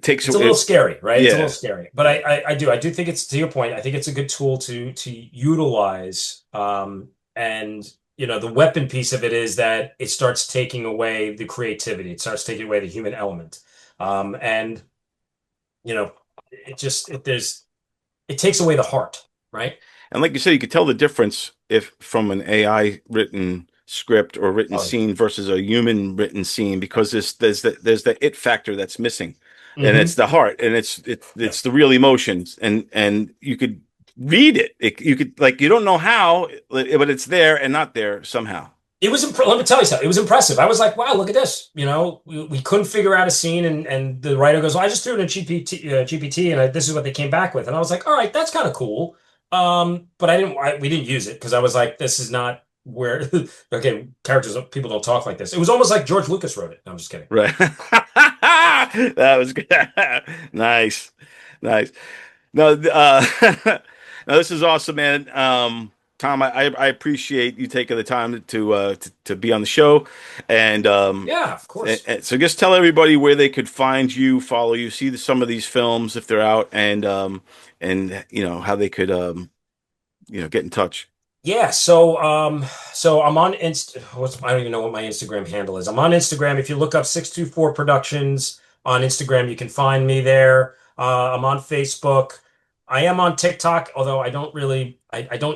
takes It's a little scary, right? It's a little yeah, scary, but I do think it's to your point. I think it's a good tool to utilize. And the weapon piece of it is that it starts taking away the creativity. It starts taking away the human element. And you know, it takes away the heart, right? and like you said, you could tell the difference if from an AI written script or written Oh, scene versus a human written scene, because there's the it factor that's missing, and hmm it's the heart, and Yeah. it's the real emotions, and you could read it. You could, like, you don't know how, but it's there and not there somehow. Let me tell you something. It was impressive. I was like, wow, look at this. We couldn't figure out a scene, and the writer goes, well, I just threw it in GPT, and this is what they came back with. And I was like, all right, that's kind of cool. But we didn't use it because I was like, this is not where, okay, people don't talk like this. It was almost like George Lucas wrote it. No, I'm just kidding. Right. That was good. Nice, nice. No, no, this is awesome, man. Tom, I appreciate you taking the time to be on the show, and Yeah, of course. so just tell everybody where they could find you, follow you, see some of these films if they're out, and how they could get in touch. Yeah, so I'm on I don't even know what my Instagram handle is. I'm on Instagram. If you look up 624 Productions on Instagram, you can find me there. I'm on Facebook. I am on TikTok, although I don't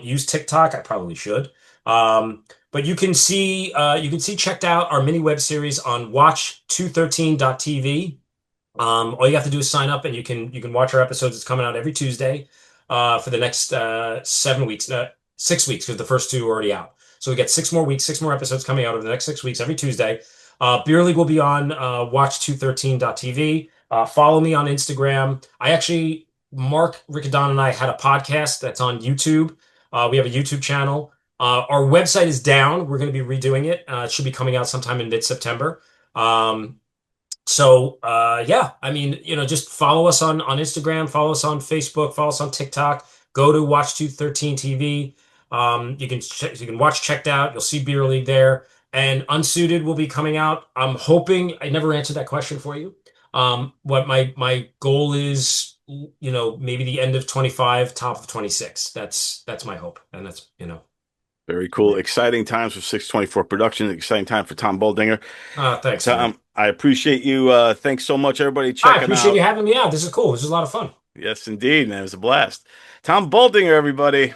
use TikTok. I probably should. But you can see checked out our mini web series on watch213.tv. All you have to do is sign up, and you can watch our episodes. It's coming out every Tuesday for the next 7 weeks, 6 weeks, because the first two are already out. So we get 6 more weeks, 6 more episodes coming out over the next 6 weeks every Tuesday. Beer League will be on watch213.tv. Follow me on Instagram. Mark Riccadon and I had a podcast that's on YouTube. We have a YouTube channel. Our website is down. We're going to be redoing it. It should be coming out sometime in mid-September. So yeah, I mean, just follow us on Instagram, follow us on Facebook, follow us on TikTok. Go to Watch 213 TV. You can watch Checked Out. You'll see Beer League there, and Unsuited will be coming out. I'm hoping I never answered that question for you. What my goal is, maybe the end of 25, top of 26. That's my hope, and that's. Very cool. Exciting times for 624 Productions. Exciting time for Tom Baldinger. Thanks, man. Tom, I appreciate you. Thanks so much, everybody. I Checking appreciate out. you having me out. This is cool. This is a lot of fun. Yes, indeed, man. It was a blast. Tom Baldinger, everybody.